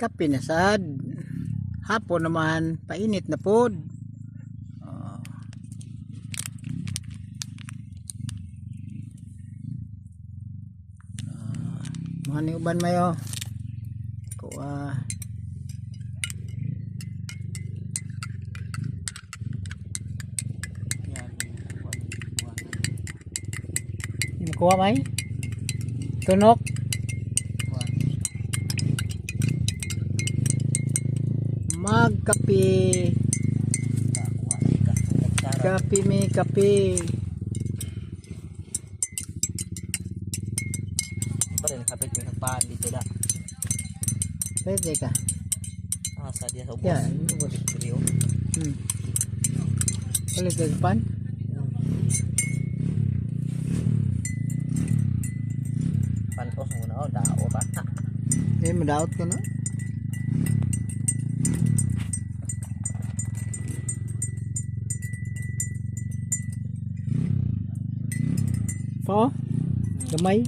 Kape na sad. Hapon naman painit na pod. Mga ni uban mayo. Kuha. Kuha may. Tunok. Magkape. Kape may kape. Parin kapit yung nagpaan dito da. Pwede ka. Sa dia sa ubos. Yan. Video. Ulit ka pan. Pantos muna dao pa. Madaot ka na. Po? Gamay?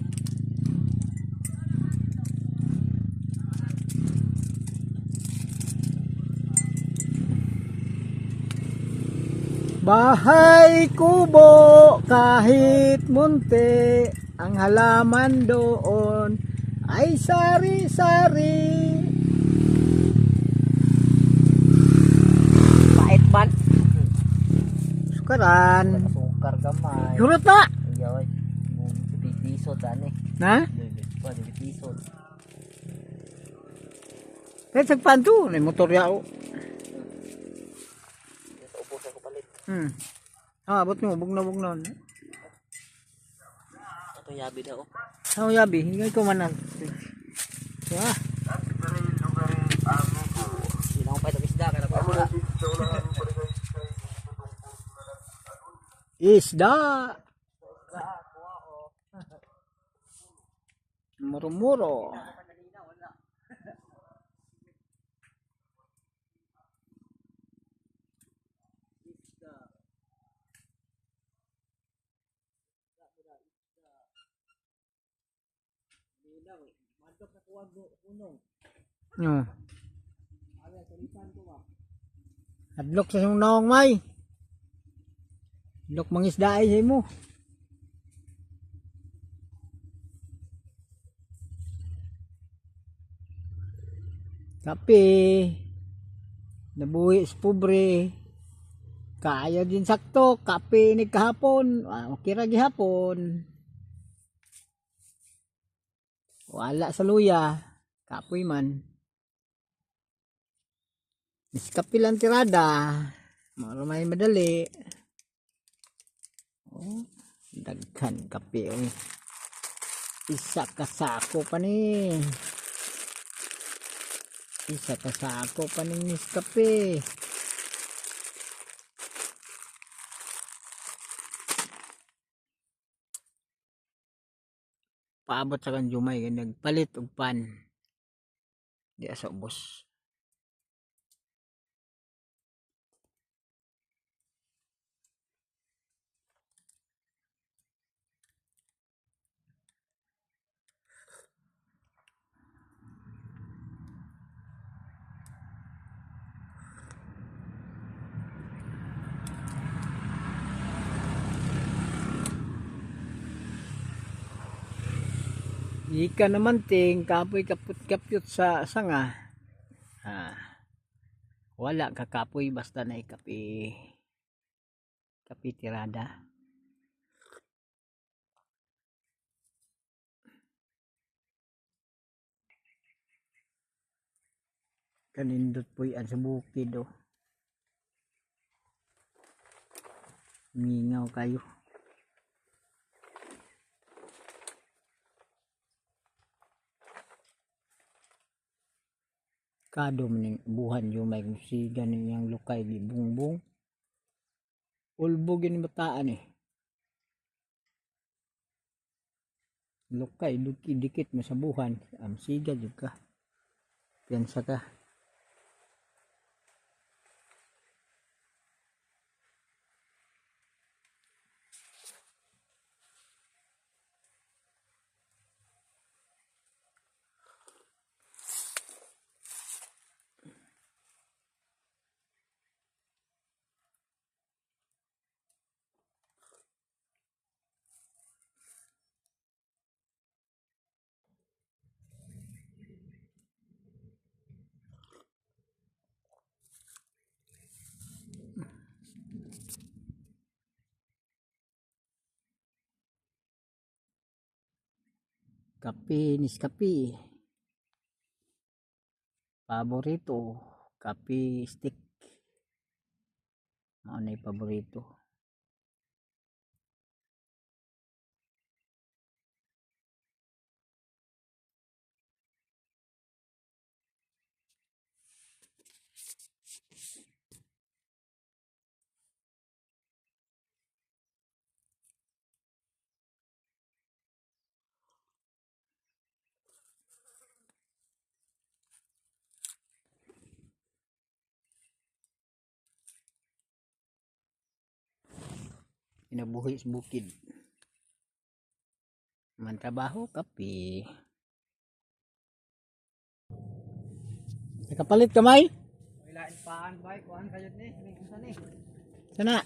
Bahay kubo kahit munti, ang halaman doon ay sari-sari. Pait man. Sukaran. Sukar gamay. Hurot na! Ayaw ay. Bitisod ani. Na? Bitisod. Kahit sagpanto, may motor yao. Ubos ako palit. Abot mo, bugnaw. Ato yabi daw. Ano yabi? Hindi ko manan. Sinang pa itong isda kada pa sila. Isda. Muro-muro. Hadlok sa yung naong may. Hadlok mangisda ay mo. Kape. Nabuhi sa pobre. Kaya din sakto. Kape ni kahapon. Okay ra gihapon. Wala sa luya. Kapoy man. Kape lang tirada. May madali. Daghan kape. Isa kasako pa ni. Isa kasako pa ni Nescafe. Paabot sa kanjumay. Nagpalit og pan. Di asa ubos. Ika naman ting kapoy kaput-kapyot sa sanga. Wala ka kapoy basta na kape. Kape tirada. Kanindot po yan sa bukid oh. Mingaw kayo. Kado maning buhan yung may sigan yung lukay di bungbong. Ulbog yung bataan eh. Lukay, dikit mo sa buhan. Siga juga. Piyansa ka. Kape, Nescafe. Paborito, kape stick. Ano yung paborito? Kinabuhi sa bukid. Mantrabaho, kape. Nakapalit kamay? Ilain paan ba? Kuhan kayo ni. Minsan ni. Sana?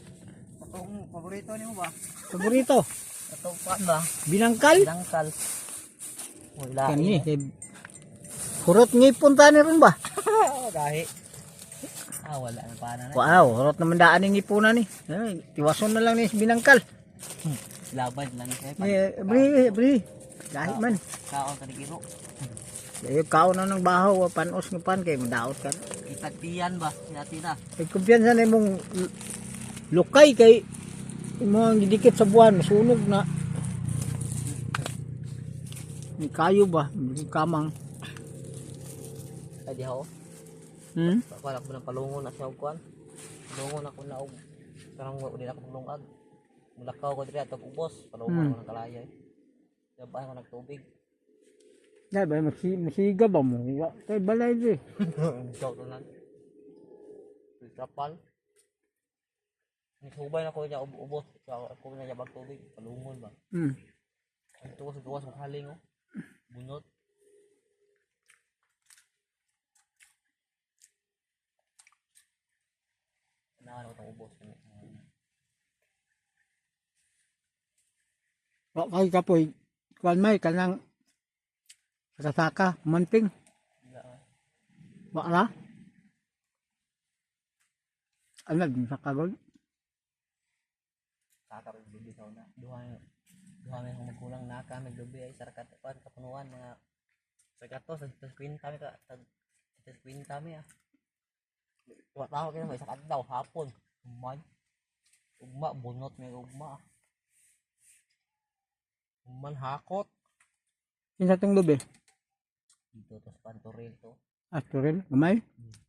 Itong paborito ni mo ba? Paborito? Itong paan ba? Binangkal? Dangkal. Oh, ilain. Kani, hurot ngipon tani ron ba? Gahi. Wala na paan na. Wow, hurot naman daan ng ngipunan ni. Tiwason na lang ni binangkal. Labad lang siya. Bri. Dahil man. Kaon ka ni Kiro. Dahil kao na ng bahaw, panos ng pan, kaya madaot ka. Itagpian ba? Yati na. Ay kumpiyansa na mong lukay kay mo ang didikit sa buwan, masunog na. Ni kayo ba? Kamang. Ay di ako. Wala ko ng palungon na siya og kuan. Palungon ako na og karang wala din ako paglungag. Mulakaw ko diri atog ubos, palungon ako ng kalaya. Dabay ko nagtubig. Dahil ba masiga ba mo? Kay balay di. Shout na lang. Kapal. Nisubay na ko niya ubos. Ako na niya tubig, palungon ba. Ang tuwas ng haling oh. Bunot. Ano itong ubos? Kay kapoy, kuan may kanang saka manting. Wala. Ano din sa kagol? Kakapag bibitaw na. Duha may magkulang na kami gabi ay sarkat pan kapunuan mga sarkato sa screen kami ka sa screen kami ah. Wa tao kaya may sakat daw hapon. Ugma bunot may ugma. Man hakot. Yung sa tong lubi? Dito to sa pantoril to. Asturil, gamay,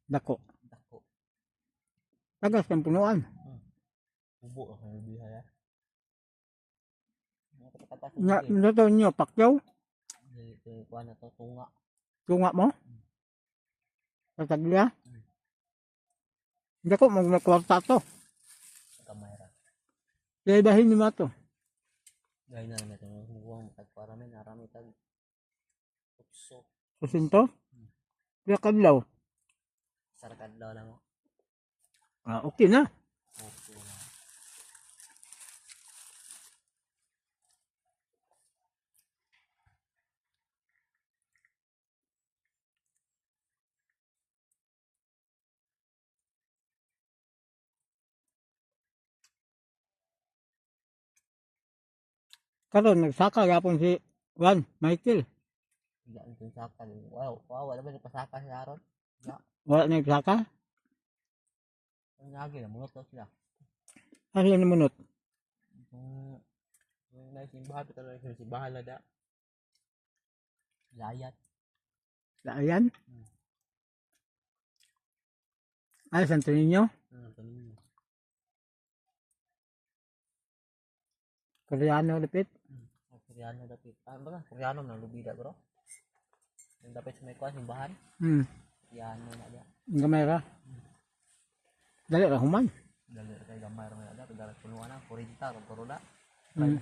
dako. Dako. Tagas ng punuan. Ubo ang bihay ah. Nga, ito nyo, pakyaw. Kuha na to, tunga. Tunga mo? Tataglia? Hindi ko, magkwarta to. Kamera. Kaya dahin nyo ba to? Gaya na namin ito. Mukhang tagparami, narami tag. Upso. Kusinto? Kaya kadlaw. Sarkad daw lang. Okay na. Okay na. Karon nagsaka yapon si Juan Michael. Ilaan itong sakal. Wow, wala ba nagpasaka si Aaron? Wala na nagsaka? Ang nagi na, munot daw sila. Ano yan namunot? Yung naisimbahan, ito lang yung simbahan na da. Layat. Ayan? Ay, Santo Niño? Ito ninyo. Koreano lapit? Koreano dapit. Ano ba? Koreano na lubida bro. Yung dapit sa may kuha, simbahan. Koreano na da. Ang kamera? Dali ra human. Dali kay gamay ra na da. Pagdarat punuan na, 40 kung korona. 30.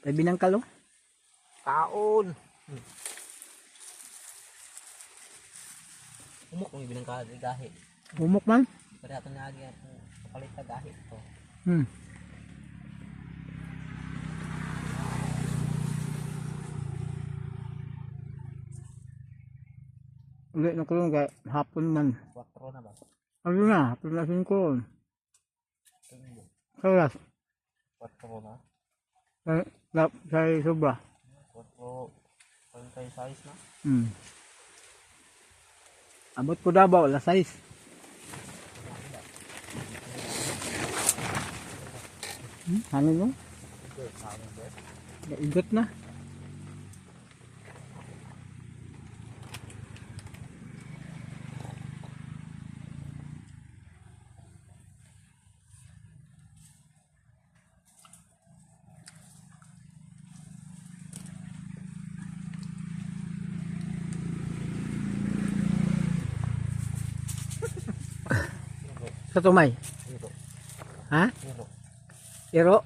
Kay binangkal oh. Kaon! Umok mo yung binangkal gahi. Umok man? Pero ito na agi kapalit na gahi ito. Ulit na kulong kaya hapon man. 4 na ba? Ano na, hapon na 5. Tingin. Kalas, 4 na. sa sobra. 4.46 na. Abot ko Davao, alas 6. Ano mo? Igot na. Sa tumay. Ito. Ha? Ito. Iro.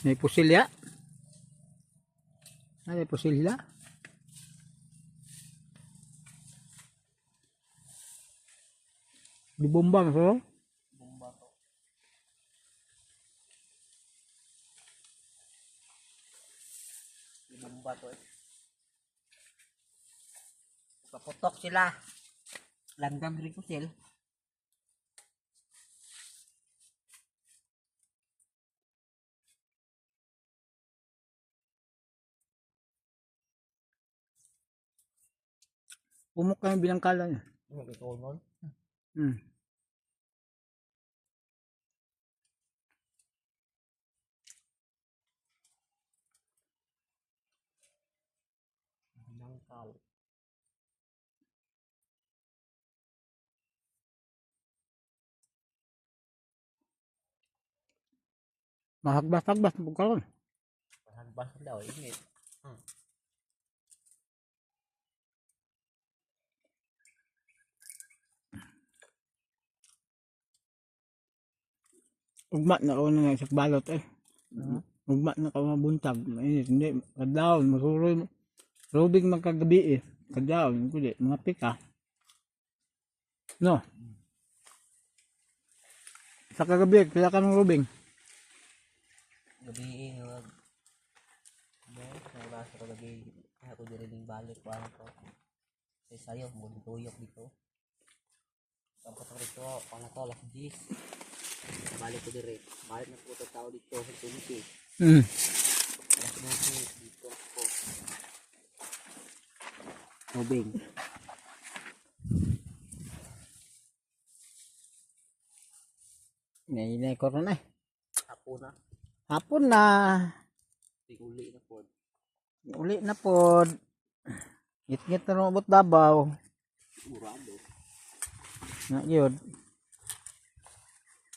May pusilya. May pusilya. Di bomba so. Bomba to. Di bomba to eh. Kaputok sila. Langgam rin ko sila. Pumok ka yung binangkala niya. Ito nun. Hmm. Nangkal. Mahagbas-hagbas mo karon. Hagbas daw, init. Ugma na ako na sa balot eh. Ugma na ako mabuntag. Mainit. Hindi. Kadlaon. Masuroy mo. Robing magkagabi eh. Kadlaon. Kundi. Mga pika. No. Sa kagabi. Kaya ka ng robing. Gabi wag. Wala sa gabi. Ako diriling balik wala ko. Say sayo mo tuyok dito. Tapos dito pala to alas 10. Balik ko dire. Balik na po tao dito sa Tunti. Alas 12 dito ako. Robing. Ngayon ko na eh. Apo na. Hapon na. Uli na po. Uli na po. Ngit-ngit na robot Davao. Urado. Na yun.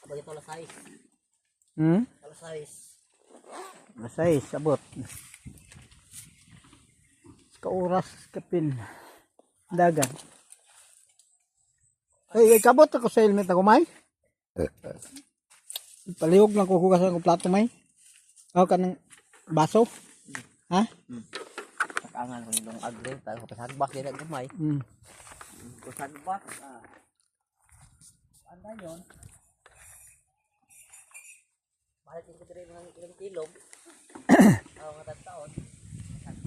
Abang ito alas 6. Alas 6. Masay, sabot. Kauras, kapin. Dagan. Ay, kabot ako sa helmet ako, may. Palihog lang ko hugasan ko plato, may. O, kanang baso. Ha? Kakangan ko yung agre. Tayo kapag hagbas din ang gamay. Kung hagbas, anda yun. Balik ko din mga ilang kilog. Mga taon.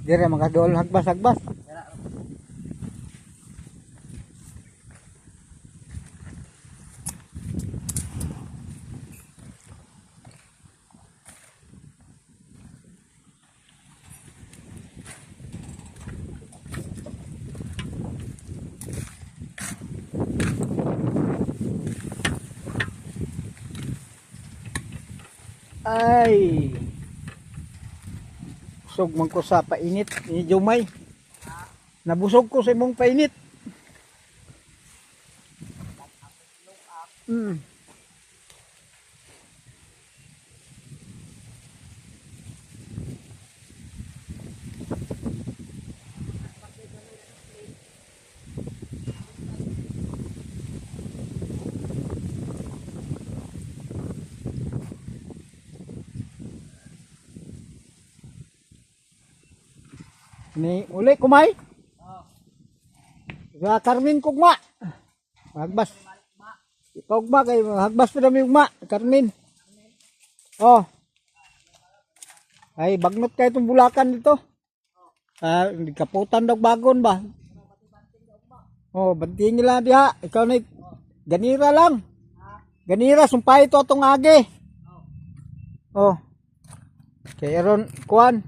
Dire, makadol, hagbas-hagbas. Ay. Busog man ko sa painit ni Jumay. Nabusog ko sa imong painit. Ni uli kumay. Sa Carmen kugma. Hagbas. Ikaw ugma kay hagbas pa dami ugma, Carmen. Oh. Ay bagnot kay itong bulakan dito. Kaputan daw bagon ba? Oh, banting nila diha. Ikaw na ganira lang. Ganira sumpay to atong agi. Oh. Kay aron kuan